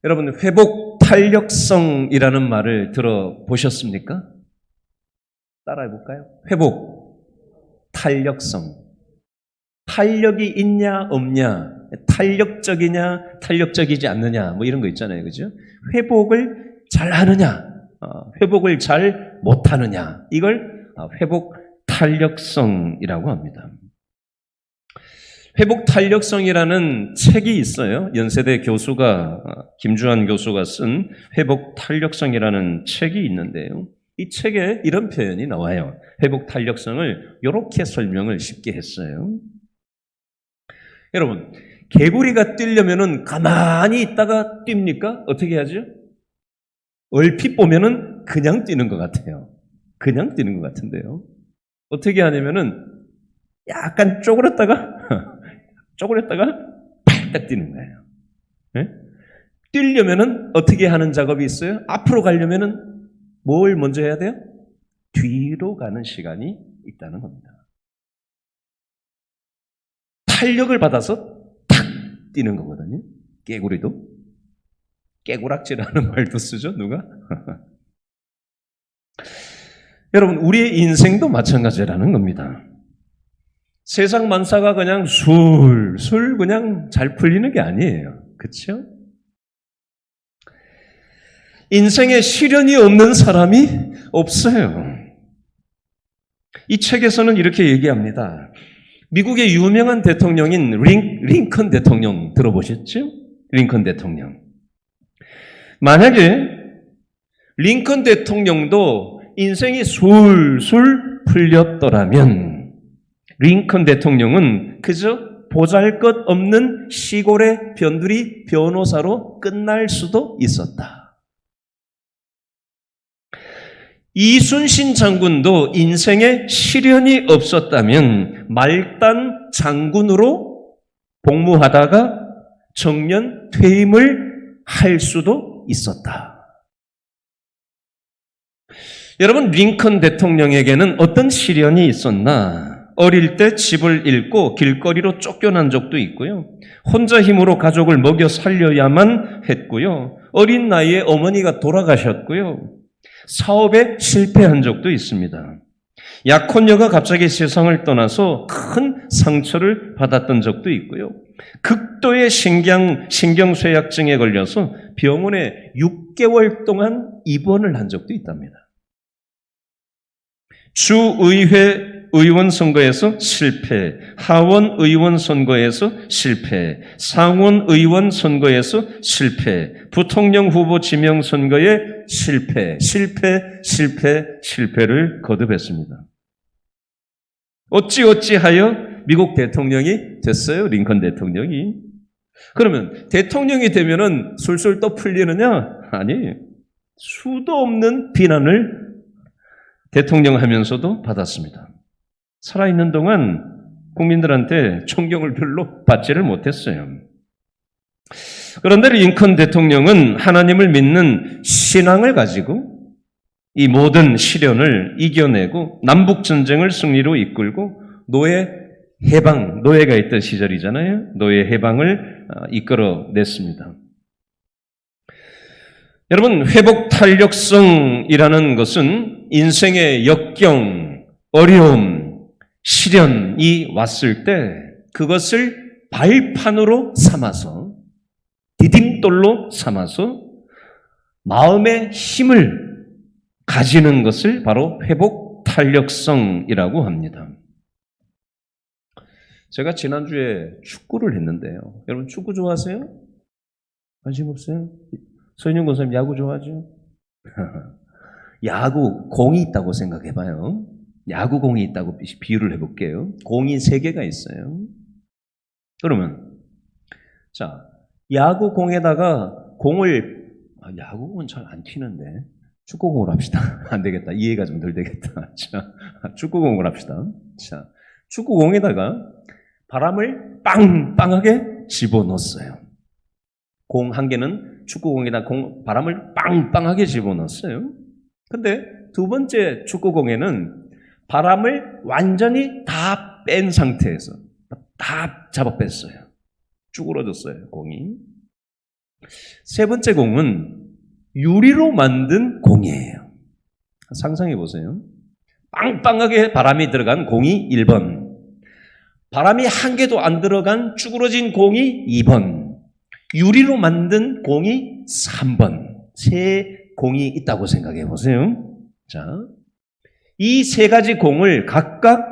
여러분, 회복 탄력성이라는 말을 들어보셨습니까? 따라해 볼까요? 회복 탄력성. 탄력이 있냐 없냐, 탄력적이냐 탄력적이지 않느냐, 뭐 이런 거 있잖아요, 그죠? 회복을 잘 하느냐, 회복을 잘 못하느냐, 이걸 회복 탄력성이라고 합니다. 회복 탄력성이라는 책이 있어요. 연세대 교수가, 김주환 교수가 쓴 회복 탄력성이라는 책이 있는데요. 이 책에 이런 표현이 나와요. 회복 탄력성을 이렇게 설명을 쉽게 했어요. 여러분, 개구리가 뛰려면은 가만히 있다가 뜁니까? 어떻게 하죠? 얼핏 보면은 그냥 뛰는 것 같아요. 그냥 뛰는 것 같은데요. 어떻게 하냐면은 약간 쪼그렸다가 팔딱 뛰는 거예요. 네? 뛰려면은 어떻게 하는 작업이 있어요? 앞으로 가려면은 뭘 먼저 해야 돼요? 뒤로 가는 시간이 있다는 겁니다. 탄력을 받아서 탁 뛰는 거거든요. 깨구리도. 깨구락지라는 말도 쓰죠, 누가? 여러분, 우리의 인생도 마찬가지라는 겁니다. 세상 만사가 그냥 술술 그냥 잘 풀리는 게 아니에요. 그렇죠? 인생에 시련이 없는 사람이 없어요. 이 책에서는 이렇게 얘기합니다. 미국의 유명한 대통령인 링컨 대통령 들어보셨죠? 링컨 대통령. 만약에 링컨 대통령도 인생이 술술 풀렸더라면 링컨 대통령은 그저 보잘것없는 시골의 변두리 변호사로 끝날 수도 있었다. 이순신 장군도 인생에 시련이 없었다면 말단 장군으로 복무하다가 정년 퇴임을 할 수도 있었다. 여러분, 링컨 대통령에게는 어떤 시련이 있었나? 어릴 때 집을 잃고 길거리로 쫓겨난 적도 있고요. 혼자 힘으로 가족을 먹여 살려야만 했고요. 어린 나이에 어머니가 돌아가셨고요. 사업에 실패한 적도 있습니다. 약혼녀가 갑자기 세상을 떠나서 큰 상처를 받았던 적도 있고요. 극도의 신경쇠약증에 걸려서 병원에 6개월 동안 입원을 한 적도 있답니다. 주의회 의원 선거에서 실패, 하원 의원 선거에서 실패, 상원 의원 선거에서 실패, 부통령 후보 지명 선거에 실패를 거듭했습니다. 어찌하여 미국 대통령이 됐어요? 링컨 대통령이. 그러면 대통령이 되면은 술술 또 풀리느냐? 아니에요. 수도 없는 비난을 대통령 하면서도 받았습니다. 살아있는 동안 국민들한테 존경을 별로 받지를 못했어요. 그런데 링컨 대통령은 하나님을 믿는 신앙을 가지고 이 모든 시련을 이겨내고 남북전쟁을 승리로 이끌고 노예가 있던 시절이잖아요. 노예 해방을 이끌어냈습니다. 여러분, 회복 탄력성이라는 것은 인생의 역경, 어려움, 시련이 왔을 때 그것을 발판으로 삼아서 디딤돌로 삼아서 마음의 힘을 가지는 것을 바로 회복 탄력성이라고 합니다. 제가 지난주에 축구를 했는데요. 여러분 축구 좋아하세요? 관심 없어요? 서인영 권사님 야구 좋아하죠? 야구 공이 있다고 생각해봐요. 야구공이 있다고 비유를 해볼게요. 공이 3개가 있어요. 그러면 자, 야구공에다가 공을 야구공은 잘 안 튀는데 축구공으로 합시다. 안 되겠다. 이해가 좀 덜 되겠다. 자, 축구공으로 합시다. 자, 축구공에다가 바람을 빵빵하게 집어넣었어요. 공 한 개는 축구공에다 바람을 빵빵하게 집어넣었어요. 근데 두 번째 축구공에는 바람을 완전히 다 뺀 상태에서 다 잡아 뺐어요. 쭈그러졌어요, 공이. 세 번째 공은 유리로 만든 공이에요. 상상해 보세요. 빵빵하게 바람이 들어간 공이 1번, 바람이 한 개도 안 들어간 쭈그러진 공이 2번, 유리로 만든 공이 3번. 세 공이 있다고 생각해 보세요. 자, 이 세 가지 공을 각각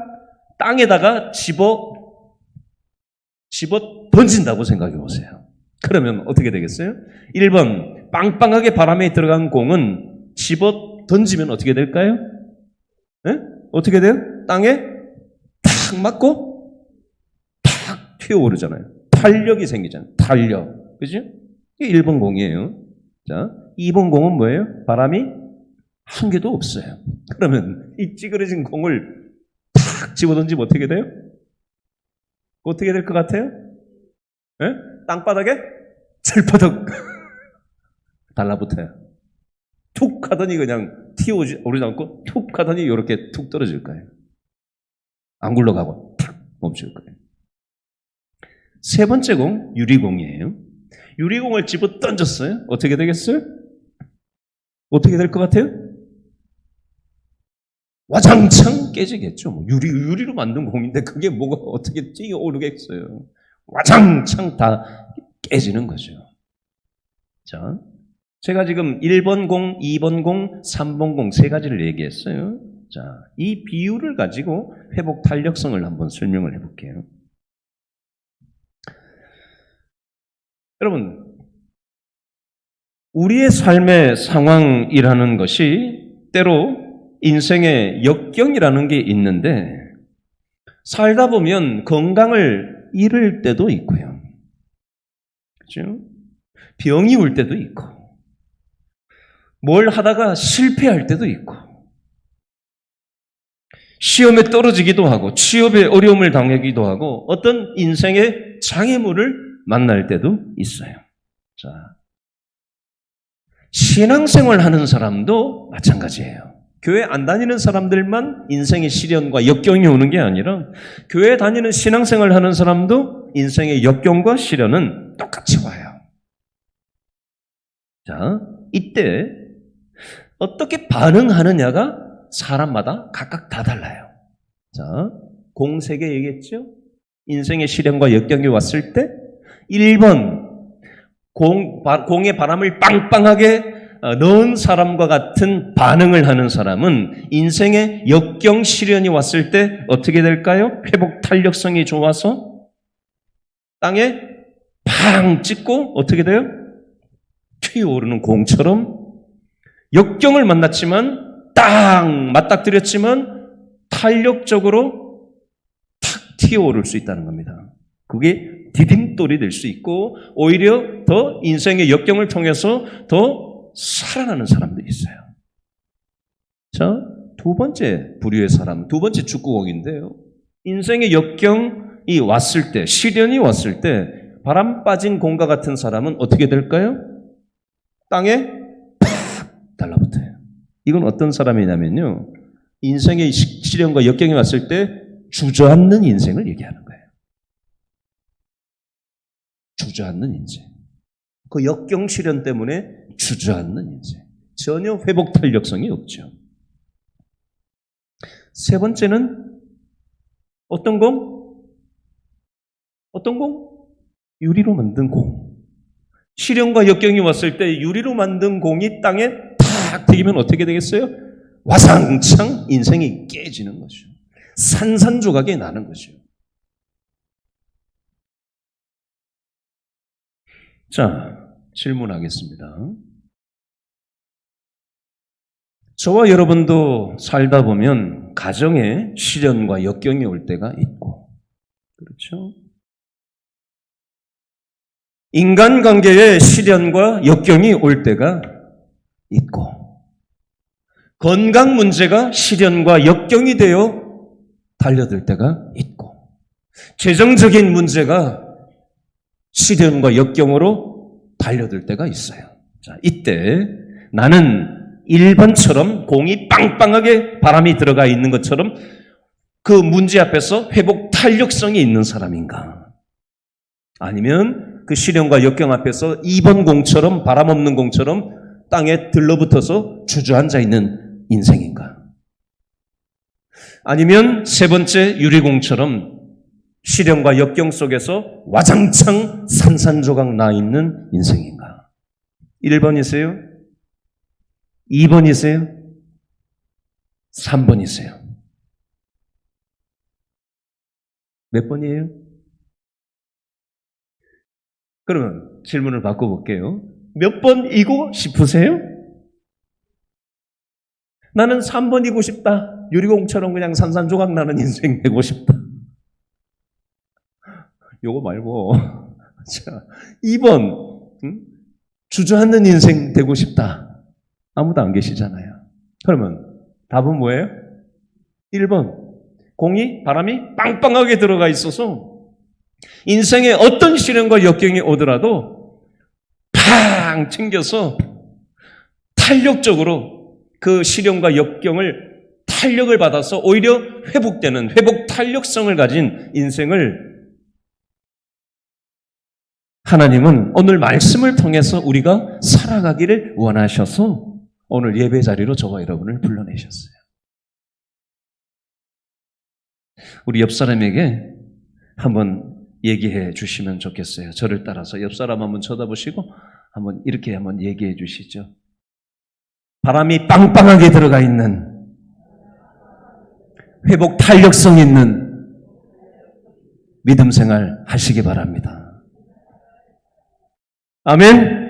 땅에다가 집어 던진다고 생각해 보세요. 그러면 어떻게 되겠어요? 1번, 빵빵하게 바람에 들어간 공은 집어 던지면 어떻게 될까요? 네? 어떻게 돼요? 땅에 탁 맞고 탁 튀어오르잖아요. 탄력이 생기잖아요. 탄력. 그죠? 이게 1번 공이에요. 자, 2번 공은 뭐예요? 바람이 한 개도 없어요. 그러면 이 찌그러진 공을 탁 집어던지면 어떻게 돼요? 어떻게 될 것 같아요? 네? 땅바닥에 철퍼덕 달라붙어요. 툭 하더니 그냥 튀어오르지 않고 툭 하더니 이렇게 툭 떨어질 거예요. 안 굴러가고 탁 멈출 거예요. 세 번째 공, 유리공이에요. 유리공을 집어 던졌어요. 어떻게 되겠어요? 어떻게 될 것 같아요? 와장창 깨지겠죠. 유리로 만든 공인데 그게 뭐가 어떻게 뛰어오르겠어요. 와장창 다 깨지는 거죠. 자, 제가 지금 1번 공, 2번 공, 3번 공 세 가지를 얘기했어요. 자, 이 비유를 가지고 회복 탄력성을 한번 설명을 해볼게요. 여러분, 우리의 삶의 상황이라는 것이 때로 인생의 역경이라는 게 있는데 살다 보면 건강을 잃을 때도 있고요. 그렇죠? 병이 올 때도 있고 뭘 하다가 실패할 때도 있고 시험에 떨어지기도 하고 취업에 어려움을 당하기도 하고 어떤 인생의 장애물을 만날 때도 있어요. 자, 신앙생활 하는 사람도 마찬가지예요. 교회 안 다니는 사람들만 인생의 시련과 역경이 오는 게 아니라 교회 다니는 신앙생활 하는 사람도 인생의 역경과 시련은 똑같이 와요. 자, 이때 어떻게 반응하느냐가 사람마다 각각 다 달라요. 자, 공 3개 얘기했죠? 인생의 시련과 역경이 왔을 때 1번, 공에 바람을 빵빵하게 넣은 사람과 같은 반응을 하는 사람은 인생의 역경 시련이 왔을 때 어떻게 될까요? 회복 탄력성이 좋아서 땅에 팡 찍고 어떻게 돼요? 튀어오르는 공처럼 역경을 만났지만 땅 맞닥뜨렸지만 탄력적으로 탁 튀어오를 수 있다는 겁니다. 그게 디딤돌이 될 수 있고 오히려 더 인생의 역경을 통해서 더 살아나는 사람도 있어요. 자, 두 번째 부류의 사람, 두 번째 축구공인데요. 인생의 역경이 왔을 때, 시련이 왔을 때 바람 빠진 공과 같은 사람은 어떻게 될까요? 땅에 팍 달라붙어요. 이건 어떤 사람이냐면요. 인생의 시련과 역경이 왔을 때 주저앉는 인생을 얘기하는 거예요. 주저앉는 인생. 그 역경 시련 때문에 주저앉는 인생. 전혀 회복 탄력성이 없죠. 세 번째는 어떤 공? 어떤 공? 유리로 만든 공. 시련과 역경이 왔을 때 유리로 만든 공이 땅에 탁 튀기면 어떻게 되겠어요? 와상창 인생이 깨지는 거죠. 산산조각이 나는 거죠. 자, 질문하겠습니다. 저와 여러분도 살다 보면 가정에 시련과 역경이 올 때가 있고, 그렇죠? 인간관계에 시련과 역경이 올 때가 있고, 건강 문제가 시련과 역경이 되어 달려들 때가 있고, 재정적인 문제가 시련과 역경으로 달려들 때가 있어요. 자, 이때 나는 1번처럼 공이 빵빵하게 바람이 들어가 있는 것처럼 그 문제 앞에서 회복 탄력성이 있는 사람인가? 아니면 그 시련과 역경 앞에서 2번 공처럼 바람 없는 공처럼 땅에 들러붙어서 주저앉아 있는 인생인가? 아니면 세 번째 유리공처럼 시련과 역경 속에서 와장창 산산조각 나 있는 인생인가? 1번이세요? 2번이세요? 3번이세요? 몇 번이에요? 그러면 질문을 바꿔볼게요. 몇 번이고 싶으세요? 나는 3번이고 싶다. 유리공처럼 그냥 산산조각 나는 인생 되고 싶다. 요거 말고 자, 2번 주저앉는 인생 되고 싶다. 아무도 안 계시잖아요. 그러면 답은 뭐예요? 1번. 공이 바람이 빵빵하게 들어가 있어서 인생에 어떤 시련과 역경이 오더라도 팡 튕겨서 탄력적으로 그 시련과 역경을 탄력을 받아서 오히려 회복되는 회복 탄력성을 가진 인생을 하나님은 오늘 말씀을 통해서 우리가 살아가기를 원하셔서 오늘 예배 자리로 저와 여러분을 불러내셨어요. 우리 옆 사람에게 한번 얘기해 주시면 좋겠어요. 저를 따라서 옆 사람 한번 쳐다보시고 한번 이렇게 한번 얘기해 주시죠. 바람이 빵빵하게 들어가 있는 회복 탄력성 있는 믿음 생활 하시기 바랍니다. 아멘.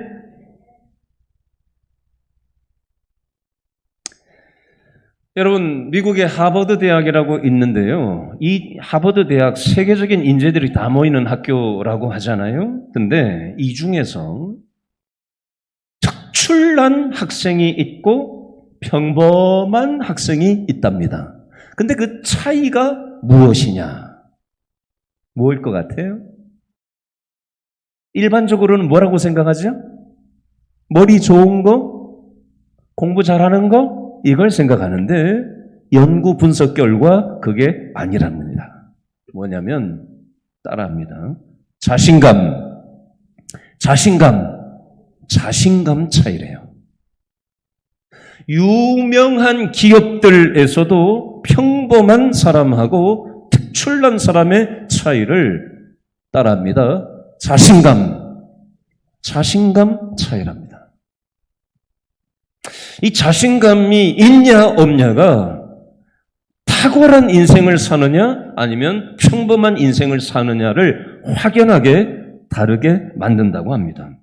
여러분, 미국의 하버드 대학이라고 있는데요. 이 하버드 대학 세계적인 인재들이 다 모이는 학교라고 하잖아요. 근데 이 중에서 특출난 학생이 있고 평범한 학생이 있답니다. 근데 그 차이가 무엇이냐? 뭐일 것 같아요? 일반적으로는 뭐라고 생각하죠? 머리 좋은 거? 공부 잘하는 거? 이걸 생각하는데 연구 분석 결과 그게 아니랍니다. 뭐냐면 따라합니다. 자신감 차이래요. 유명한 기업들에서도 평범한 사람하고 특출난 사람의 차이를 따라합니다. 자신감 차이랍니다. 이 자신감이 있냐 없냐가 탁월한 인생을 사느냐 아니면 평범한 인생을 사느냐를 확연하게 다르게 만든다고 합니다.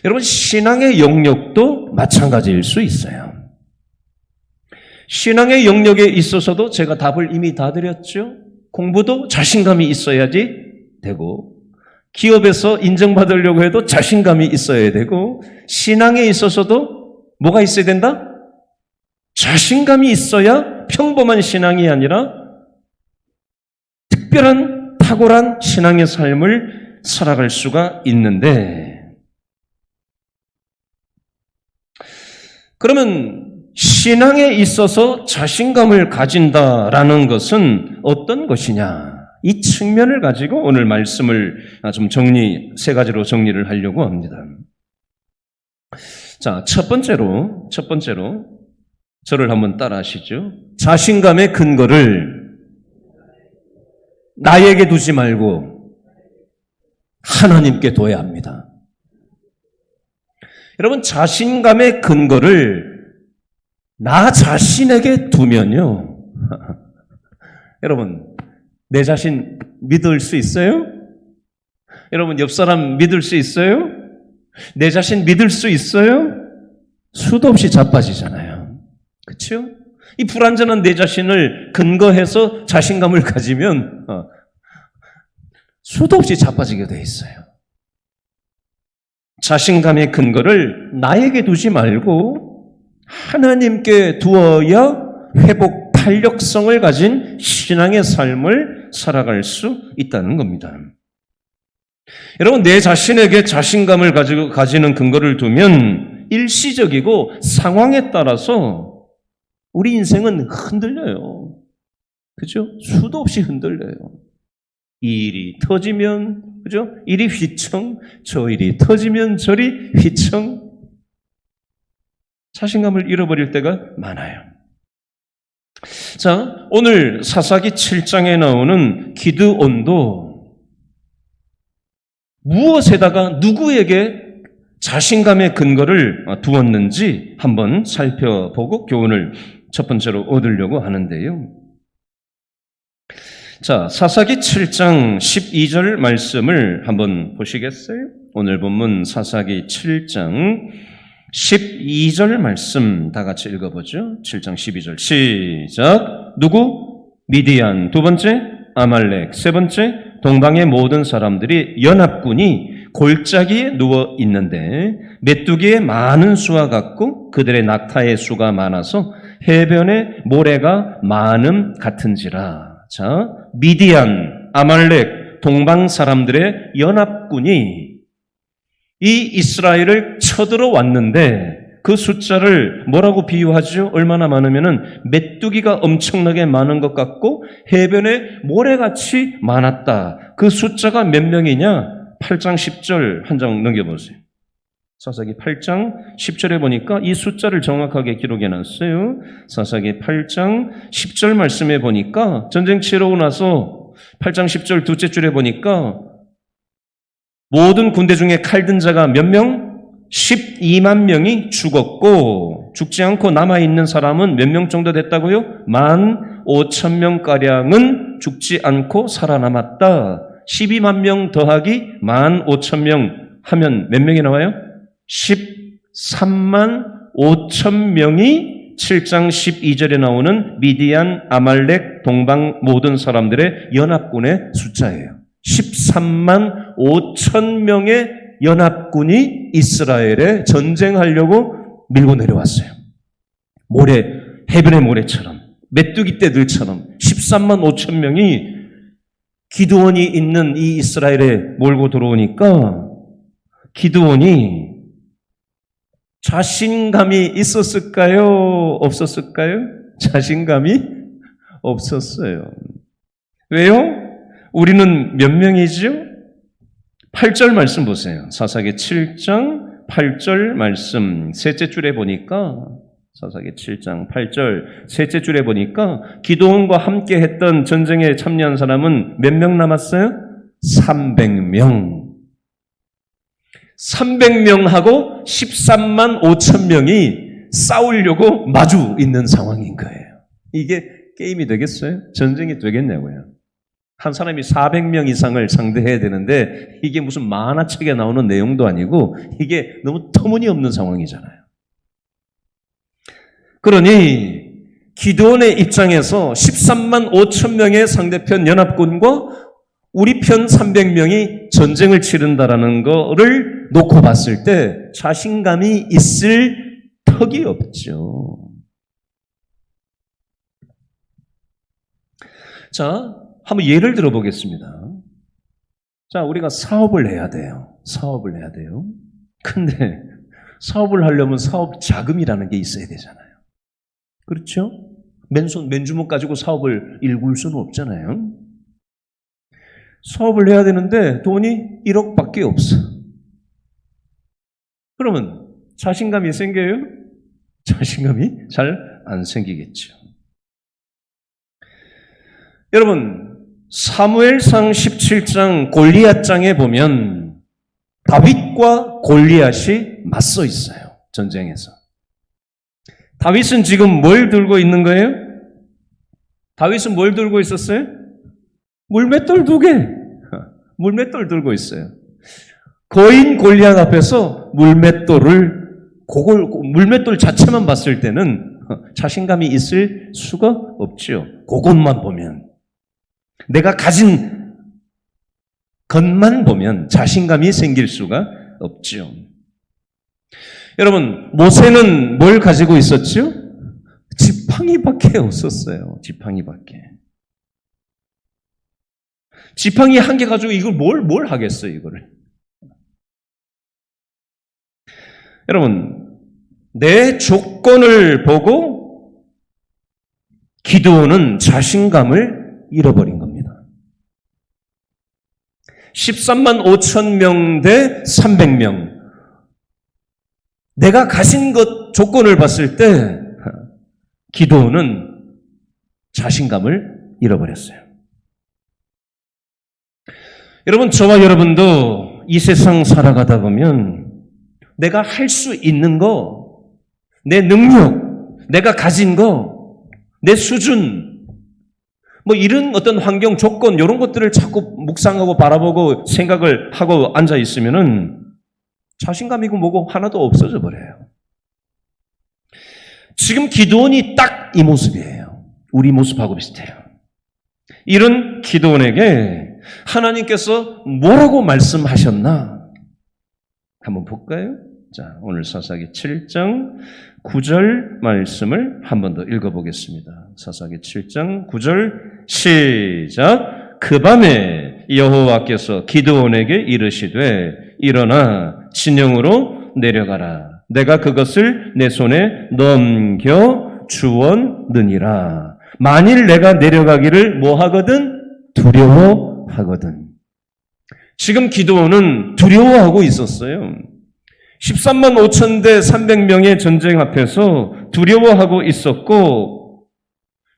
여러분, 신앙의 영역도 마찬가지일 수 있어요. 신앙의 영역에 있어서도 제가 답을 이미 다 드렸죠. 공부도 자신감이 있어야지 되고, 기업에서 인정받으려고 해도 자신감이 있어야 되고, 신앙에 있어서도 뭐가 있어야 된다? 자신감이 있어야 평범한 신앙이 아니라 특별한 탁월한 신앙의 삶을 살아갈 수가 있는데, 그러면 신앙에 있어서 자신감을 가진다라는 것은 어떤 것이냐? 이 측면을 가지고 오늘 말씀을 좀 세 가지로 정리를 하려고 합니다. 자, 첫 번째로 저를 한번 따라 하시죠. 자신감의 근거를 나에게 두지 말고 하나님께 둬야 합니다. 여러분, 자신감의 근거를 나 자신에게 두면요. 여러분, 내 자신 믿을 수 있어요? 여러분, 옆 사람 믿을 수 있어요? 내 자신 믿을 수 있어요? 수도 없이 자빠지잖아요. 그렇죠? 이 불완전한 내 자신을 근거해서 자신감을 가지면 수도 없이 자빠지게 돼 있어요. 자신감의 근거를 나에게 두지 말고 하나님께 두어야 회복 탄력성을 가진 신앙의 삶을 살아갈 수 있다는 겁니다. 여러분, 내 자신에게 자신감을 가지는 근거를 두면 일시적이고 상황에 따라서 우리 인생은 흔들려요. 그죠? 수도 없이 흔들려요. 이 일이 터지면 그죠? 이리 휘청, 저 일이 터지면 저리 휘청. 자신감을 잃어버릴 때가 많아요. 자, 오늘 사사기 7장에 나오는 기드온도 무엇에다가 누구에게 자신감의 근거를 두었는지 한번 살펴보고 교훈을 첫 번째로 얻으려고 하는데요. 자, 사사기 7장 12절 말씀을 한번 보시겠어요? 오늘 본문 사사기 7장 12절 말씀 다 같이 읽어보죠. 7장 12절 시작. 누구? 미디안. 두 번째 아말렉. 세 번째 동방의 모든 사람들이 연합군이 골짜기에 누워 있는데 메뚜기의 많은 수와 같고 그들의 낙타의 수가 많아서 해변의 모래가 많음 같은지라. 자, 미디안, 아말렉, 동방 사람들의 연합군이 이 이스라엘을 쳐들어 왔는데 그 숫자를 뭐라고 비유하죠? 얼마나 많으면은 메뚜기가 엄청나게 많은 것 같고 해변에 모래같이 많았다. 그 숫자가 몇 명이냐? 8장 10절 한 장 넘겨보세요. 사사기 8장 10절에 보니까 이 숫자를 정확하게 기록해 놨어요. 사사기 8장 10절 말씀에 보니까 전쟁 치르고 나서 8장 10절 둘째 줄에 보니까 모든 군대 중에 칼든 자가 몇 명? 12만 명이 죽었고 죽지 않고 남아있는 사람은 몇 명 정도 됐다고요? 15,000명가량은 죽지 않고 살아남았다. 12만 명 더하기 15,000명 하면 몇 명이 나와요? 13만 5천 명이 7장 12절에 나오는 미디안, 아말렉, 동방 모든 사람들의 연합군의 숫자예요. 13만 5천 명의 연합군이 이스라엘에 전쟁하려고 밀고 내려왔어요. 모래, 해변의 모래처럼, 메뚜기 떼들처럼 13만 5천 명이 기드온이 있는 이 이스라엘에 몰고 들어오니까 기드온이 자신감이 있었을까요? 없었을까요? 자신감이 없었어요. 왜요? 우리는 몇 명이죠? 8절 말씀 보세요. 사사기 7장 8절 말씀 셋째 줄에 보니까 사사기 7장 8절 셋째 줄에 보니까 기드온과 함께 했던 전쟁에 참여한 사람은 몇 명 남았어요? 300명. 300명하고 13만 5천 명이 싸우려고 마주 있는 상황인 거예요. 이게 게임이 되겠어요? 전쟁이 되겠냐고요. 한 사람이 400명 이상을 상대해야 되는데 이게 무슨 만화책에 나오는 내용도 아니고 이게 너무 터무니없는 상황이잖아요. 그러니 기드온의 입장에서 13만 5천 명의 상대편 연합군과 우리 편 300명이 전쟁을 치른다라는 거를 놓고 봤을 때 자신감이 있을 턱이 없죠. 자, 한번 예를 들어보겠습니다. 자, 우리가 사업을 해야 돼요. 사업을 해야 돼요. 근데 사업을 하려면 사업 자금이라는 게 있어야 되잖아요. 그렇죠? 맨주먹 가지고 사업을 일굴 수는 없잖아요. 사업을 해야 되는데 돈이 1억밖에 없어. 그러면 자신감이 생겨요? 자신감이 잘 안 생기겠죠. 여러분, 사무엘상 17장 골리앗장에 보면 다윗과 골리앗이 맞서 있어요. 전쟁에서. 다윗은 지금 뭘 들고 있는 거예요? 다윗은 뭘 들고 있었어요? 물맷돌 2개. 물맷돌 들고 있어요. 거인 골리앗 앞에서 물맷돌 자체만 봤을 때는 자신감이 있을 수가 없죠. 그것만 보면. 내가 가진 것만 보면 자신감이 생길 수가 없죠. 여러분, 모세는 뭘 가지고 있었죠? 지팡이밖에 없었어요. 지팡이밖에. 지팡이 한 개 가지고 이걸 뭘 하겠어요, 이거를. 여러분, 내 조건을 보고 기드온은 자신감을 잃어버린 겁니다. 13만 5천 명 대 300명. 내가 가진 것 조건을 봤을 때 기도는 자신감을 잃어버렸어요. 여러분, 저와 여러분도 이 세상 살아가다 보면 내가 할 수 있는 거, 내 능력, 내가 가진 거, 내 수준, 뭐 이런 어떤 환경, 조건, 이런 것들을 자꾸 묵상하고 바라보고 생각을 하고 앉아 있으면은 자신감이고 뭐고 하나도 없어져 버려요. 지금 기도원이 딱 이 모습이에요. 우리 모습하고 비슷해요. 이런 기도원에게 하나님께서 뭐라고 말씀하셨나? 한번 볼까요? 자, 오늘 사사기 7장 9절 말씀을 한 번 더 읽어보겠습니다. 사사기 7장 9절 시작. 그 밤에 여호와께서 기드온에게 이르시되 일어나 진영으로 내려가라. 내가 그것을 내 손에 넘겨 주었느니라. 만일 내가 내려가기를 뭐 하거든? 두려워하거든. 지금 기드온은 두려워하고 있었어요. 13만 5천 대 300명의 전쟁 앞에서 두려워하고 있었고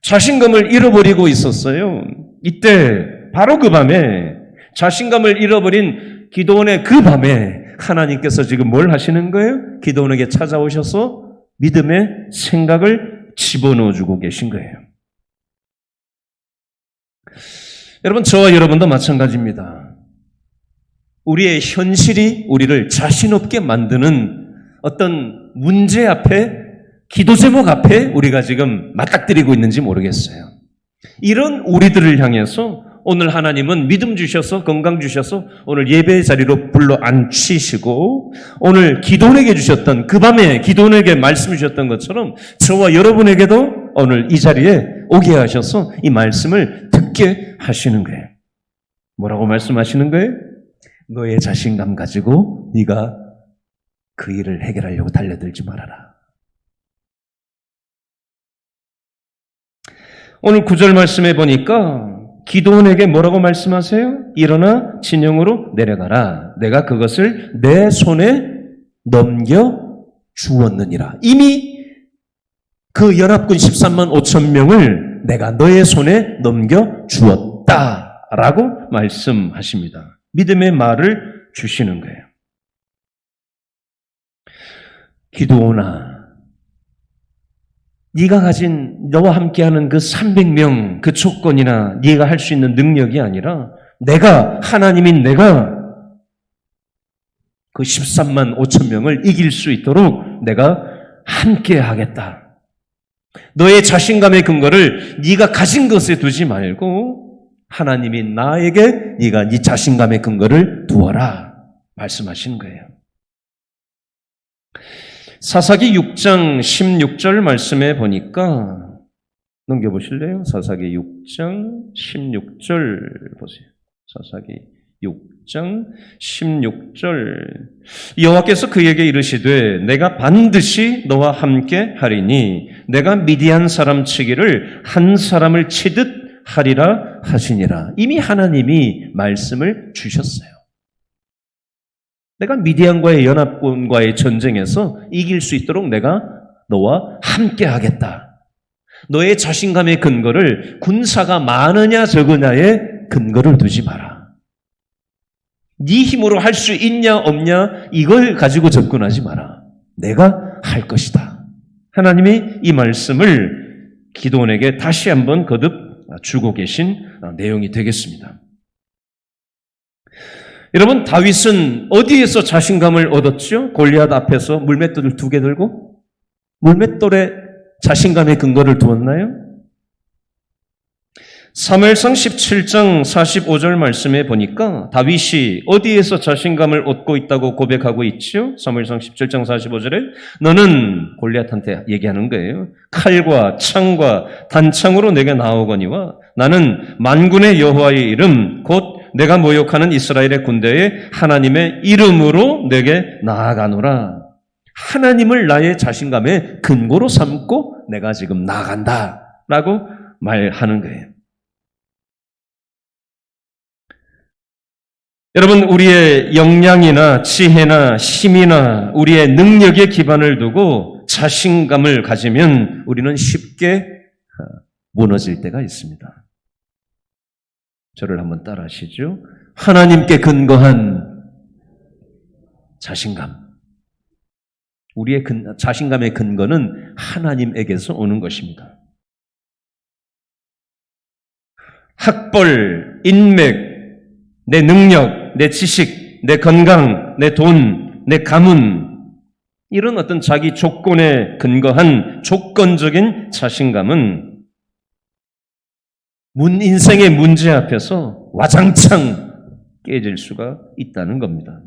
자신감을 잃어버리고 있었어요. 이때 바로 그 밤에 자신감을 잃어버린 기드온의 그 밤에 하나님께서 지금 뭘 하시는 거예요? 기드온에게 찾아오셔서 믿음의 생각을 집어넣어주고 계신 거예요. 여러분, 저와 여러분도 마찬가지입니다. 우리의 현실이 우리를 자신 없게 만드는 어떤 문제 앞에, 기도 제목 앞에 우리가 지금 맞닥뜨리고 있는지 모르겠어요. 이런 우리들을 향해서 오늘 하나님은 믿음 주셔서 건강 주셔서 오늘 예배의 자리로 불러 앉히시고 오늘 기도원에게 주셨던 그 밤에 기도원에게 말씀 주셨던 것처럼 저와 여러분에게도 오늘 이 자리에 오게 하셔서 이 말씀을 듣게 하시는 거예요. 뭐라고 말씀하시는 거예요? 너의 자신감 가지고 네가 그 일을 해결하려고 달려들지 말아라. 오늘 9절 말씀해 보니까 기드온에게 뭐라고 말씀하세요? 일어나 진영으로 내려가라. 내가 그것을 내 손에 넘겨 주었느니라. 이미 그 연합군 13만 5천 명을 내가 너의 손에 넘겨 주었다라고 말씀하십니다. 믿음의 말을 주시는 거예요. 기드온아, 네가 가진 너와 함께하는 그 300명 그 조건이나 네가 할 수 있는 능력이 아니라 내가 하나님인 내가 그 13만 5천 명을 이길 수 있도록 내가 함께하겠다. 너의 자신감의 근거를 네가 가진 것에 두지 말고 하나님인 나에게 네가 네 자신감의 근거를 두어라 말씀하시는 거예요. 사사기 6장 16절 말씀에 보니까 넘겨보실래요? 사사기 6장 16절 보세요. 사사기 6장 16절 여호와께서 그에게 이르시되 내가 반드시 너와 함께 하리니 내가 미디안 사람 치기를 한 사람을 치듯 하리라 하시니라. 이미 하나님이 말씀을 주셨어요. 내가 미디안과의 연합군과의 전쟁에서 이길 수 있도록 내가 너와 함께 하겠다. 너의 자신감의 근거를 군사가 많으냐 적으냐의 근거를 두지 마라. 네 힘으로 할 수 있냐 없냐 이걸 가지고 접근하지 마라. 내가 할 것이다. 하나님이 이 말씀을 기드온에게 다시 한번 거듭 주고 계신 내용이 되겠습니다. 여러분, 다윗은 어디에서 자신감을 얻었죠? 골리앗 앞에서 물맷돌을 2개 들고 물맷돌에 자신감의 근거를 두었나요? 사무엘상 17장 45절 말씀에 보니까 다윗이 어디에서 자신감을 얻고 있다고 고백하고 있죠? 사무엘상 17장 45절에 너는 골리앗한테 얘기하는 거예요. 칼과 창과 단창으로 내게 나오거니와 나는 만군의 여호와의 이름 곧 내가 모욕하는 이스라엘의 군대의 하나님의 이름으로 내게 나아가노라. 하나님을 나의 자신감의 근거로 삼고 내가 지금 나아간다 라고 말하는 거예요. 여러분, 우리의 역량이나 지혜나 힘이나 우리의 능력에 기반을 두고 자신감을 가지면 우리는 쉽게 무너질 때가 있습니다. 저를 한번 따라 하시죠. 하나님께 근거한 자신감. 우리의 자신감의 근거는 하나님에게서 오는 것입니다. 학벌, 인맥, 내 능력, 내 지식, 내 건강, 내 돈, 내 가문, 이런 어떤 자기 조건에 근거한 조건적인 자신감은 인생의 문제 앞에서 와장창 깨질 수가 있다는 겁니다.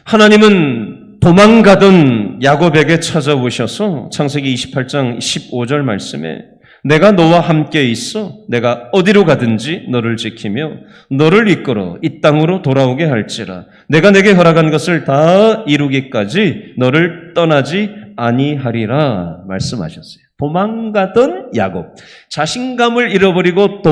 하나님은 도망가던 야곱에게 찾아오셔서 창세기 28장 15절 말씀에 내가 너와 함께 있어 내가 어디로 가든지 너를 지키며 너를 이끌어 이 땅으로 돌아오게 할지라 내가 내게 허락한 것을 다 이루기까지 너를 떠나지 아니하리라 말씀하셨어요. 도망가던 야곱, 자신감을 잃어버리고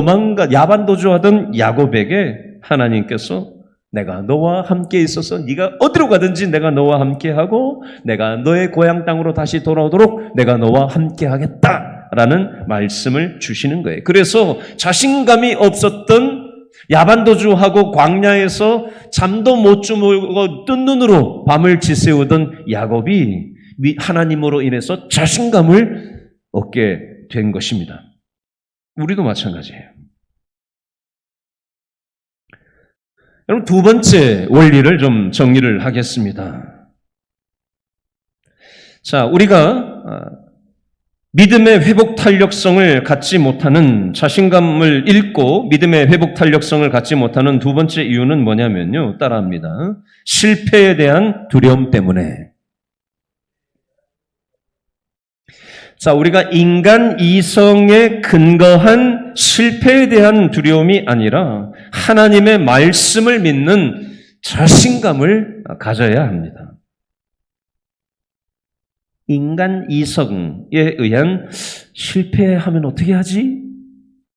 야반도주하던 야곱에게 하나님께서 내가 너와 함께 있어서 네가 어디로 가든지 내가 너와 함께하고 내가 너의 고향 땅으로 다시 돌아오도록 내가 너와 함께하겠다라는 말씀을 주시는 거예요. 그래서 자신감이 없었던 야반도주하고 광야에서 잠도 못 주무고 뜬 눈으로 밤을 지새우던 야곱이 하나님으로 인해서 자신감을 얻게 된 것입니다. 우리도 마찬가지예요. 여러분, 두 번째 원리를 좀 정리를 하겠습니다. 자, 우리가 믿음의 회복 탄력성을 갖지 못하는, 자신감을 잃고 믿음의 회복 탄력성을 갖지 못하는 두 번째 이유는 뭐냐면요. 따라합니다. 실패에 대한 두려움 때문에. 자, 우리가 인간 이성에 근거한 실패에 대한 두려움이 아니라 하나님의 말씀을 믿는 자신감을 가져야 합니다. 인간 이성에 의한 실패하면 어떻게 하지?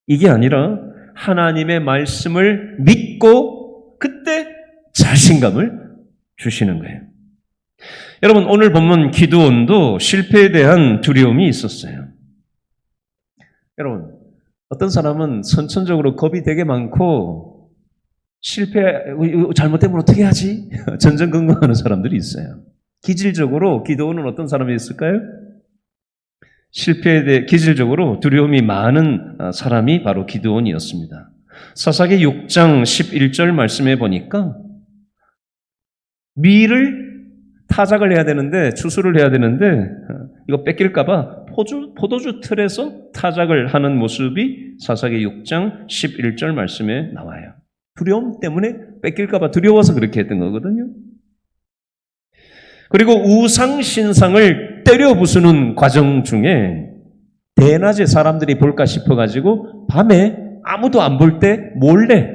이게 아니라 하나님의 말씀을 믿고 그때 자신감을 주시는 거예요. 여러분, 오늘 본문 기드온도 실패에 대한 두려움이 있었어요. 여러분, 어떤 사람은 선천적으로 겁이 되게 많고 잘못되면 어떻게 하지? 전전긍긍하는 사람들이 있어요. 기질적으로 기드온은 어떤 사람이 있을까요? 실패에 대해 기질적으로 두려움이 많은 사람이 바로 기드온이었습니다. 사사기 6장 11절 말씀해 보니까 밀을 타작을 해야 되는데, 추수를 해야 되는데 이거 뺏길까봐 포도주 틀에서 타작을 하는 모습이 사사기 6장 11절 말씀에 나와요. 두려움 때문에 뺏길까봐 두려워서 그렇게 했던 거거든요. 그리고 우상신상을 때려 부수는 과정 중에 대낮에 사람들이 볼까 싶어가지고 밤에 아무도 안 볼 때 몰래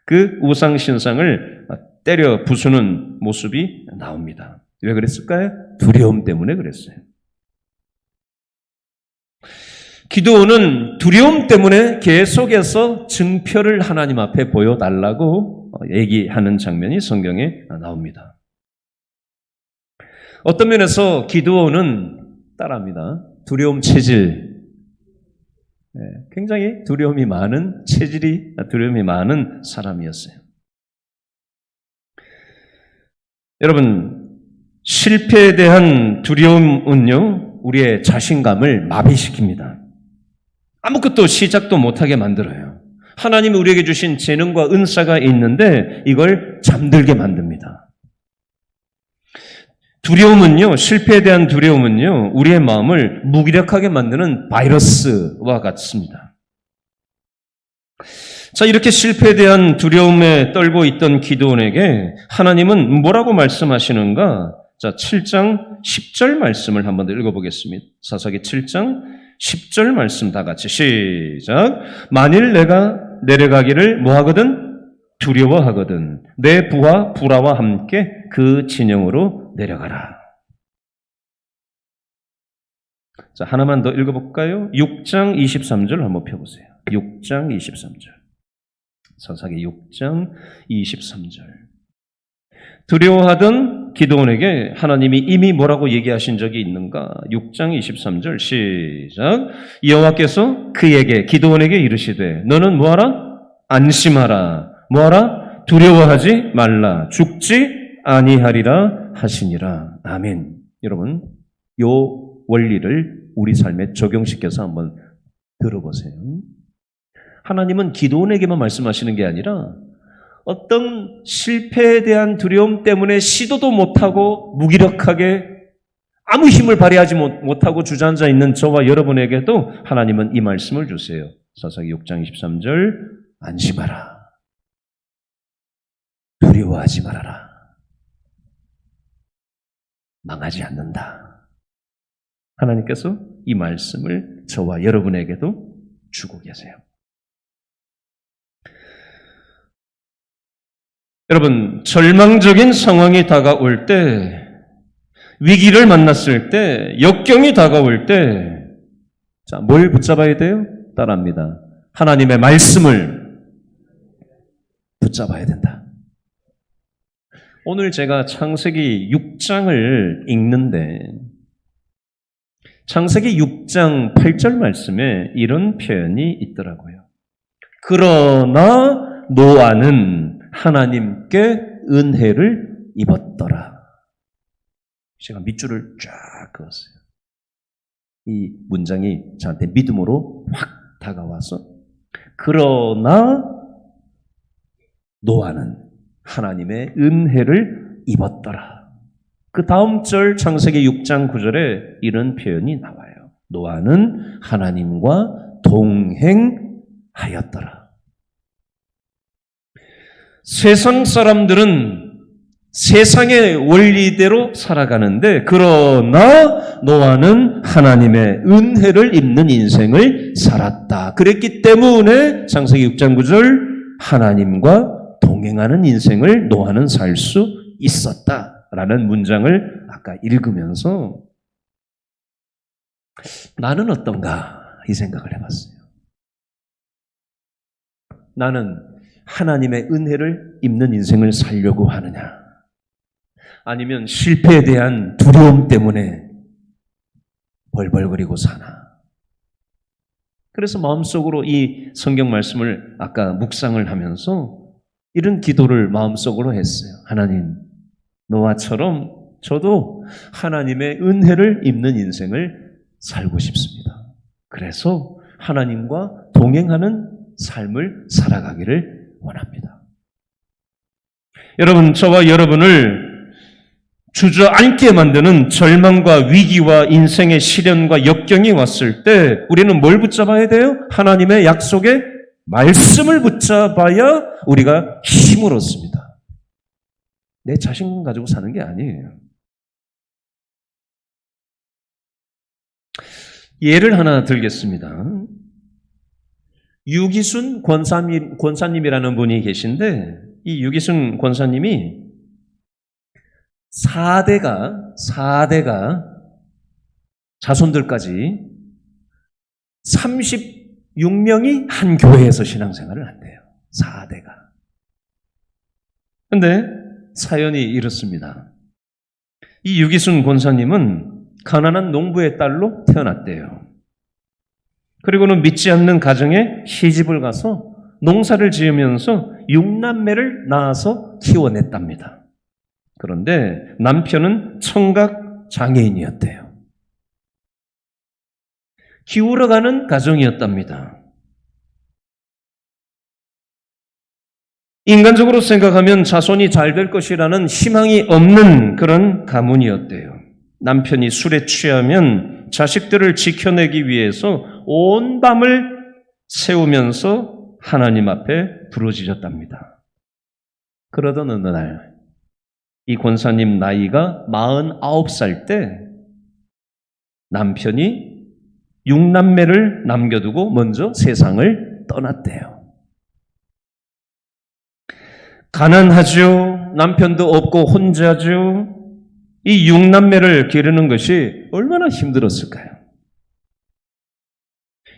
그 우상신상을 때려 부수는 모습이 나옵니다. 왜 그랬을까요? 두려움 때문에 그랬어요. 기드온은 두려움 때문에 계속해서 증표를 하나님 앞에 보여달라고 얘기하는 장면이 성경에 나옵니다. 어떤 면에서 기드온은 따라합니다. 두려움 체질, 굉장히 두려움이 많은 두려움이 많은 사람이었어요. 여러분, 실패에 대한 두려움은요, 우리의 자신감을 마비시킵니다. 아무것도 시작도 못하게 만들어요. 하나님이 우리에게 주신 재능과 은사가 있는데 이걸 잠들게 만듭니다. 두려움은요, 실패에 대한 두려움은요, 우리의 마음을 무기력하게 만드는 바이러스와 같습니다. 자, 이렇게 실패에 대한 두려움에 떨고 있던 기드온에게 하나님은 뭐라고 말씀하시는가? 자, 7장 10절 말씀을 한번 읽어보겠습니다. 사사기 7장 10절 말씀 다 같이 시작. 만일 내가 내려가기를 뭐하거든? 두려워하거든. 내 부하 부라와 함께 그 진영으로 내려가라. 자, 하나만 더 읽어볼까요? 6장 23절 한번 펴보세요. 6장 23절. 사사기 6장 23절. 두려워하던 기드온에게 하나님이 이미 뭐라고 얘기하신 적이 있는가? 6장 23절 시작. 여호와께서 그에게 기드온에게 이르시되 너는 뭐하라? 안심하라. 뭐하라? 두려워하지 말라. 죽지 아니하리라 하시니라. 아멘. 여러분, 요 원리를 우리 삶에 적용시켜서 한번 들어보세요. 하나님은 기드온에게만 말씀하시는 게 아니라 어떤 실패에 대한 두려움 때문에 시도도 못하고 무기력하게 아무 힘을 발휘하지 못하고 주저앉아 있는 저와 여러분에게도 하나님은 이 말씀을 주세요. 사사기 6장 23절 안심하라. 두려워하지 말아라. 망하지 않는다. 하나님께서 이 말씀을 저와 여러분에게도 주고 계세요. 여러분, 절망적인 상황이 다가올 때, 위기를 만났을 때, 역경이 다가올 때, 자, 뭘 붙잡아야 돼요? 따라합니다. 하나님의 말씀을 붙잡아야 된다. 오늘 제가 창세기 6장을 읽는데, 창세기 6장 8절 말씀에 이런 표현이 있더라고요. 그러나 노아는 하나님께 은혜를 입었더라. 제가 밑줄을 쫙 그었어요. 이 문장이 저한테 믿음으로 확 다가와서 그러나 노아는 하나님의 은혜를 입었더라. 그 다음 절 창세기 6장 9절에 이런 표현이 나와요. 노아는 하나님과 동행하였더라. 세상 사람들은 세상의 원리대로 살아가는데 그러나 노아는 하나님의 은혜를 입는 인생을 살았다. 그랬기 때문에 창세기 6장 9절 하나님과 동행하는 인생을 노아는 살 수 있었다라는 문장을 아까 읽으면서 나는 어떤가 이 생각을 해봤어요. 나는 하나님의 은혜를 입는 인생을 살려고 하느냐? 아니면 실패에 대한 두려움 때문에 벌벌거리고 사나? 그래서 마음속으로 이 성경 말씀을 아까 묵상을 하면서 이런 기도를 마음속으로 했어요. 하나님, 노아처럼 저도 하나님의 은혜를 입는 인생을 살고 싶습니다. 그래서 하나님과 동행하는 삶을 살아가기를 원합니다. 여러분, 저와 여러분을 주저앉게 만드는 절망과 위기와 인생의 시련과 역경이 왔을 때 우리는 뭘 붙잡아야 돼요? 하나님의 약속의 말씀을 붙잡아야 우리가 힘을 얻습니다. 내 자신 가지고 사는 게 아니에요. 예를 하나 들겠습니다. 유기순 권사님이라는 분이 계신데 이 유기순 권사님이 4대가 자손들까지 36명이 한 교회에서 신앙생활을 한대요. 4대가. 그런데 사연이 이렇습니다. 이 유기순 권사님은 가난한 농부의 딸로 태어났대요. 그리고는 믿지 않는 가정에 시집을 가서 농사를 지으면서 6남매를 낳아서 키워냈답니다. 그런데 남편은 청각 장애인이었대요. 기울어가는 가정이었답니다. 인간적으로 생각하면 자손이 잘 될 것이라는 희망이 없는 그런 가문이었대요. 남편이 술에 취하면 자식들을 지켜내기 위해서 온 밤을 새우면서 하나님 앞에 부르짖었답니다. 그러던 어느 날 이 권사님 나이가 49살 때 남편이 6남매를 남겨두고 먼저 세상을 떠났대요. 가난하죠. 남편도 없고 혼자죠. 이 6남매를 기르는 것이 얼마나 힘들었을까요?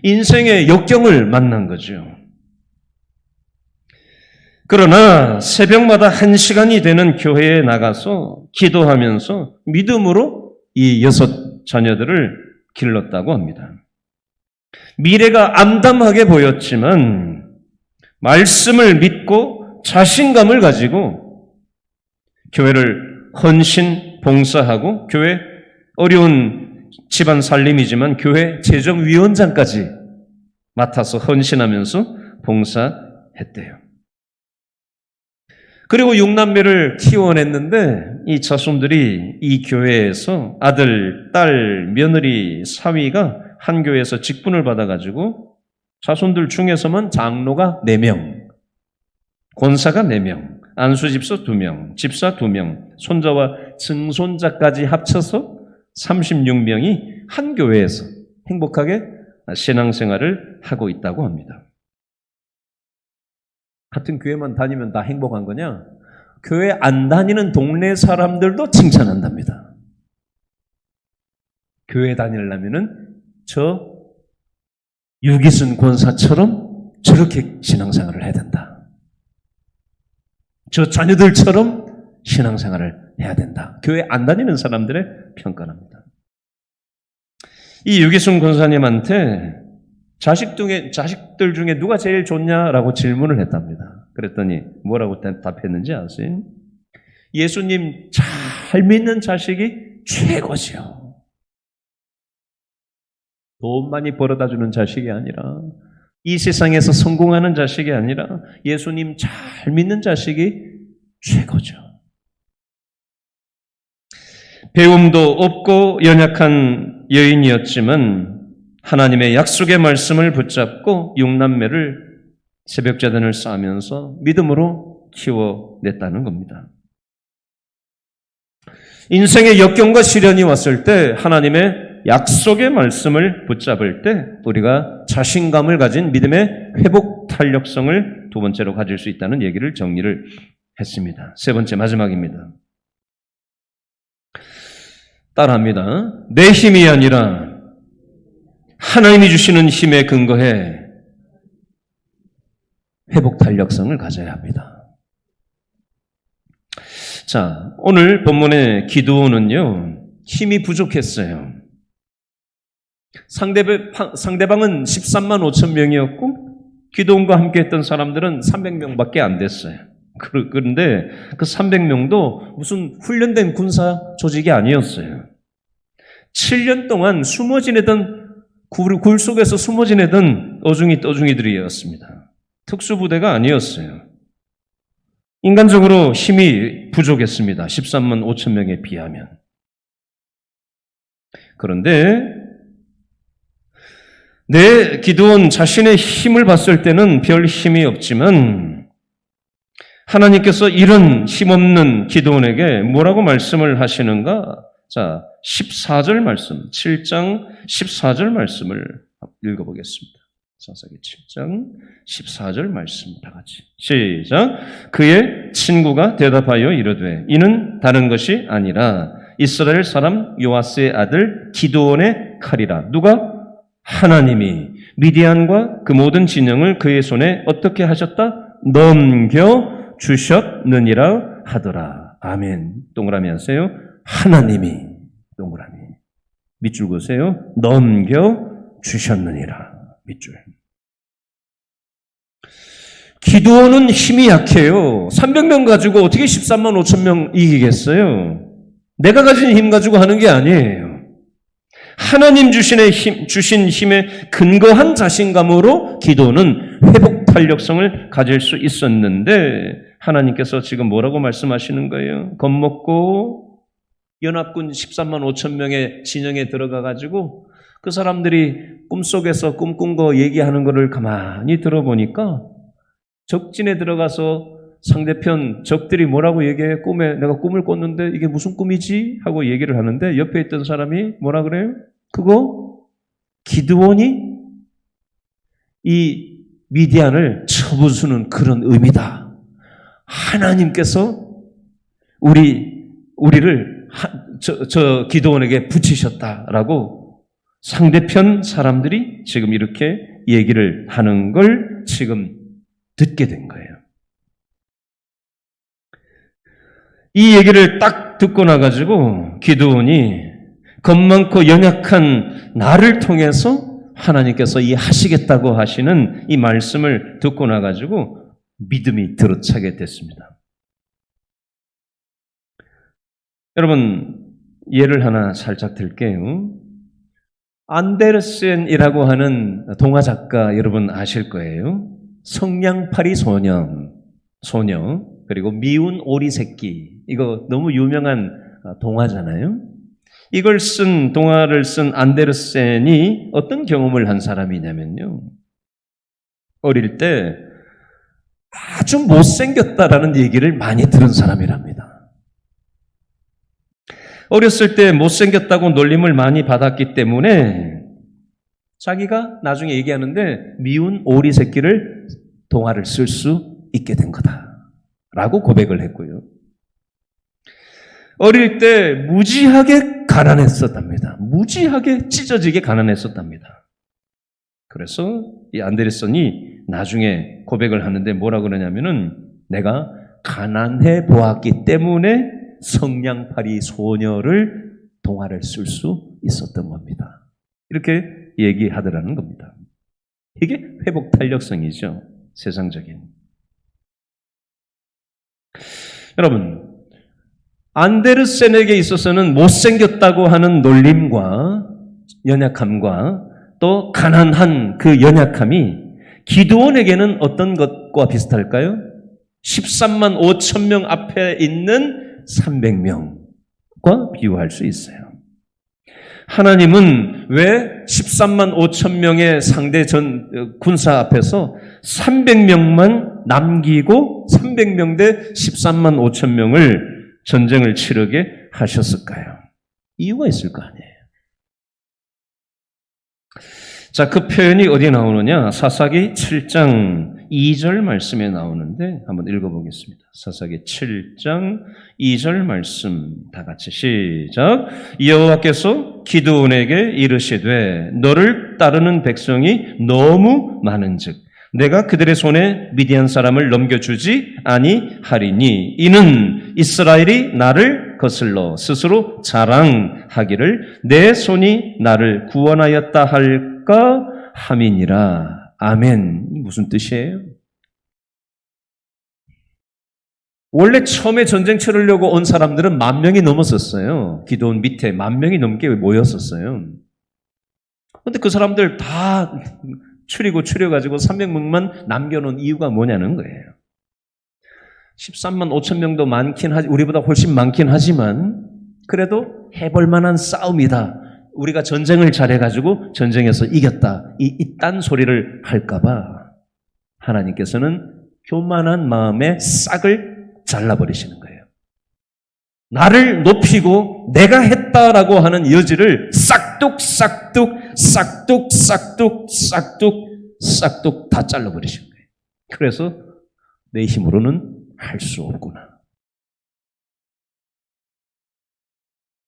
인생의 역경을 만난 거죠. 그러나 새벽마다 1시간이 되는 교회에 나가서 기도하면서 믿음으로 이 6 자녀들을 길렀다고 합니다. 미래가 암담하게 보였지만 말씀을 믿고 자신감을 가지고 교회를 헌신 봉사하고 교회 어려운 집안 살림이지만 교회 재정위원장까지 맡아서 헌신하면서 봉사했대요. 그리고 6남매를 키워냈는데 이 자손들이 이 교회에서 아들, 딸, 며느리, 사위가 한 교회에서 직분을 받아가지고 자손들 중에서만 장로가 4명, 권사가 4명, 안수집사 2명, 집사 2명, 손자와 증손자까지 합쳐서 36명이 한 교회에서 행복하게 신앙생활을 하고 있다고 합니다. 같은 교회만 다니면 다 행복한 거냐? 교회 안 다니는 동네 사람들도 칭찬한답니다. 교회 다니려면은 저 유기순 권사처럼 저렇게 신앙생활을 해야 된다. 저 자녀들처럼 신앙생활을 해야 된다. 교회 안 다니는 사람들의 평가랍니다. 이 유기순 권사님한테 자식들 중에 누가 제일 좋냐라고 질문을 했답니다. 그랬더니 뭐라고 답했는지 아세요? 예수님 잘 믿는 자식이 최고죠. 돈 많이 벌어다 주는 자식이 아니라 이 세상에서 성공하는 자식이 아니라 예수님 잘 믿는 자식이 최고죠. 배움도 없고 연약한 여인이었지만 하나님의 약속의 말씀을 붙잡고 6남매를 새벽자단을 쌓으면서 믿음으로 키워냈다는 겁니다. 인생의 역경과 시련이 왔을 때 하나님의 약속의 말씀을 붙잡을 때 우리가 자신감을 가진 믿음의 회복 탄력성을 두 번째로 가질 수 있다는 얘기를 정리를 했습니다. 세 번째 마지막입니다. 따라합니다. 내 힘이 아니라 하나님이 주시는 힘에 근거해 회복 탄력성을 가져야 합니다. 자, 오늘 본문의 기드온은요, 힘이 부족했어요. 상대방은 13만 5천 명이었고 기드온과 함께 했던 사람들은 300명밖에 안 됐어요. 그런데 그 300명도 무슨 훈련된 군사 조직이 아니었어요. 7년 동안 숨어 지내던 굴 속에서 숨어 지내던 어중이 떠중이들이었습니다. 특수부대가 아니었어요. 인간적으로 힘이 부족했습니다. 13만 5천 명에 비하면. 그런데 내 기드온 자신의 힘을 봤을 때는 별 힘이 없지만 하나님께서 이런 힘없는 기드온에게 뭐라고 말씀을 하시는가? 자, 14절 말씀, 7장 14절 말씀을 읽어보겠습니다. 사사기 7장 14절 말씀 다 같이 시작. 그의 친구가 대답하여 이르되 이는 다른 것이 아니라 이스라엘 사람 요아스의 아들 기드온의 칼이라. 누가? 하나님이 미디안과 그 모든 진영을 그의 손에 어떻게 하셨다? 넘겨주셨느니라 하더라. 아멘. 동그라미 하세요. 하나님이 동그라미. 밑줄 그으세요. 넘겨주셨느니라. 밑줄. 기드온은 힘이 약해요. 300명 가지고 어떻게 13만 5천 명 이기겠어요? 내가 가진 힘 가지고 하는 게 아니에요. 하나님 주신 힘에 근거한 자신감으로 기도는 회복 탄력성을 가질 수 있었는데 하나님께서 지금 뭐라고 말씀하시는 거예요? 겁먹고 연합군 13만 5천 명의 진영에 들어가가지고 그 사람들이 꿈속에서 꿈꾼 거 얘기하는 거를 가만히 들어보니까 적진에 들어가서 상대편 적들이 뭐라고 얘기해? 꿈에 내가 꿈을 꿨는데 이게 무슨 꿈이지? 하고 얘기를 하는데 옆에 있던 사람이 뭐라 그래요? 그거 기드온이 이 미디안을 쳐부수는 그런 의미다. 하나님께서 우리를 저 기드온에게 붙이셨다라고 상대편 사람들이 지금 이렇게 얘기를 하는 걸 지금 듣게 된 거예요. 이 얘기를 딱 듣고 나가지고 기드온이 겁 많고 연약한 나를 통해서 하나님께서 이 하시겠다고 하시는 이 말씀을 듣고 나가지고 믿음이 들어차게 됐습니다. 여러분, 예를 하나 살짝 들게요. 안데르센이라고 하는 동화 작가 여러분 아실 거예요. 성냥팔이 소녀, 그리고 미운 오리 새끼. 이거 너무 유명한 동화잖아요. 동화를 쓴 안데르센이 어떤 경험을 한 사람이냐면요. 어릴 때 아주 못생겼다라는 얘기를 많이 들은 사람이랍니다. 어렸을 때 못생겼다고 놀림을 많이 받았기 때문에 자기가 나중에 얘기하는데 미운 오리 새끼를 동화를 쓸 수 있게 된 거다라고 고백을 했고요. 어릴 때 무지하게 가난했었답니다. 무지하게 찢어지게 가난했었답니다. 그래서 이 안데르센이 나중에 고백을 하는데 뭐라 그러냐면은 내가 가난해 보았기 때문에 성냥팔이 소녀를 동화를 쓸 수 있었던 겁니다. 이렇게 얘기하더라는 겁니다. 이게 회복 탄력성이죠. 세상적인. 여러분, 안데르센에게 있어서는 못생겼다고 하는 놀림과 연약함과 또 가난한 그 연약함이 기드온에게는 어떤 것과 비슷할까요? 13만 5천 명 앞에 있는 300명과 비유할 수 있어요. 하나님은 왜 13만 5천 명의 상대 군사 앞에서 300명만 남기고 300명 대 13만 5천 명을 전쟁을 치르게 하셨을까요? 이유가 있을 거 아니에요. 자, 그 표현이 어디에 나오느냐? 사사기 7장 2절 말씀에 나오는데 한번 읽어보겠습니다. 사사기 7장 2절 말씀 다 같이 시작. 여호와께서 기드온에게 이르시되 너를 따르는 백성이 너무 많은즉 내가 그들의 손에 미디안 사람을 넘겨주지 아니하리니 이는 이스라엘이 나를 거슬러 스스로 자랑하기를 내 손이 나를 구원하였다 할까 함이니라. 아멘. 무슨 뜻이에요? 원래 처음에 전쟁 치르려고 온 사람들은 10,000명이 넘었었어요. 기드온 밑에 10,000명이 넘게 모였었어요. 그런데 그 사람들 다 추려가지고 300명만 남겨놓은 이유가 뭐냐는 거예요. 13만 5천 명도 우리보다 훨씬 많긴 하지만 그래도 해볼 만한 싸움이다. 우리가 전쟁을 잘해가지고 전쟁에서 이겼다. 이딴 소리를 할까봐 하나님께서는 교만한 마음에 싹을 잘라버리시는 거예요. 나를 높이고 내가 했다라고 하는 여지를 싹둑 다 잘라버리시는 거예요. 그래서 내 힘으로는 할 수 없구나.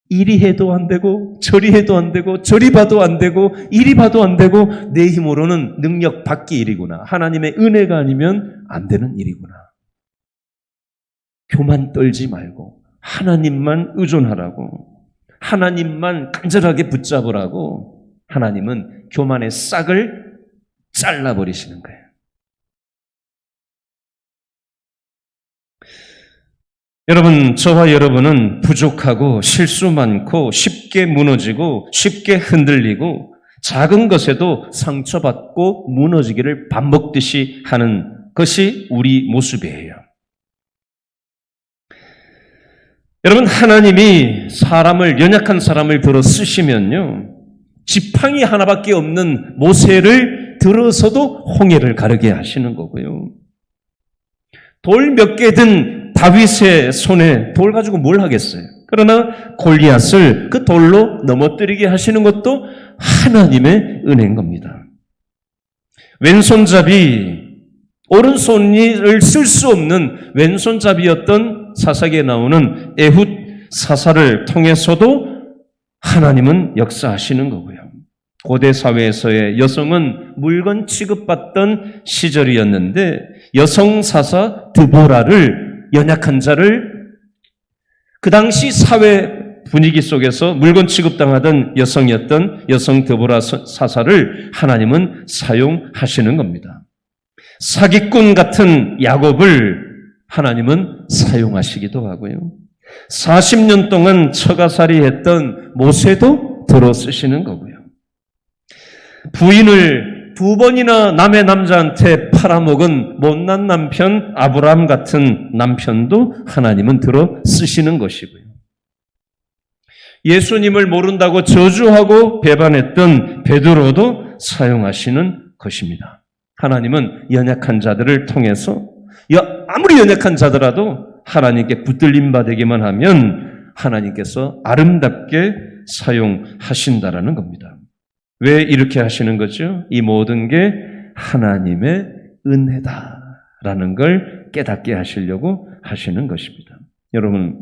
이리 해도 안 되고 저리 해도 안 되고 저리 봐도 안 되고 이리 봐도 안 되고 내 힘으로는 능력 받기 일이구나. 하나님의 은혜가 아니면 안 되는 일이구나. 교만 떨지 말고 하나님만 의존하라고, 하나님만 간절하게 붙잡으라고 하나님은 교만의 싹을 잘라버리시는 거예요. 여러분, 저와 여러분은 부족하고 실수 많고 쉽게 무너지고 쉽게 흔들리고 작은 것에도 상처받고 무너지기를 밥 먹듯이 하는 것이 우리 모습이에요. 여러분, 하나님이 연약한 사람을 들어 쓰시면요, 지팡이 하나밖에 없는 모세를 들어서도 홍해를 가르게 하시는 거고요. 돌 몇 개 든 다윗의 손에 돌 가지고 뭘 하겠어요? 그러나 골리앗을 그 돌로 넘어뜨리게 하시는 것도 하나님의 은혜인 겁니다. 왼손잡이, 오른손을 쓸 수 없는 왼손잡이였던 사사기에 나오는 에훗 사사를 통해서도 하나님은 역사하시는 거고요. 고대 사회에서의 여성은 물건 취급받던 시절이었는데 여성 사사 드보라를, 연약한 자를 그 당시 사회 분위기 속에서 물건 취급당하던 여성이었던 여성 드보라 사사를 하나님은 사용하시는 겁니다. 사기꾼 같은 야곱을 하나님은 사용하시기도 하고요. 40년 동안 처가살이 했던 모세도 들어 쓰시는 거고요. 부인을 2번이나 남의 남자한테 팔아먹은 못난 남편 아브라함 같은 남편도 하나님은 들어 쓰시는 것이고요. 예수님을 모른다고 저주하고 배반했던 베드로도 사용하시는 것입니다. 하나님은 연약한 자들을 통해서 아무리 연약한 자더라도 하나님께 붙들림 받기만 하면 하나님께서 아름답게 사용하신다라는 겁니다. 왜 이렇게 하시는 거죠? 이 모든 게 하나님의 은혜다라는 걸 깨닫게 하시려고 하시는 것입니다. 여러분,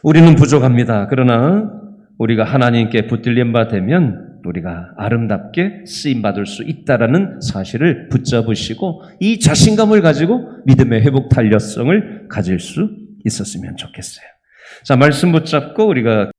우리는 부족합니다. 그러나 우리가 하나님께 붙들림 받으면 우리가 아름답게 쓰임받을 수 있다라는 사실을 붙잡으시고 이 자신감을 가지고 믿음의 회복 탄력성을 가질 수 있었으면 좋겠어요. 자, 말씀 붙잡고 우리가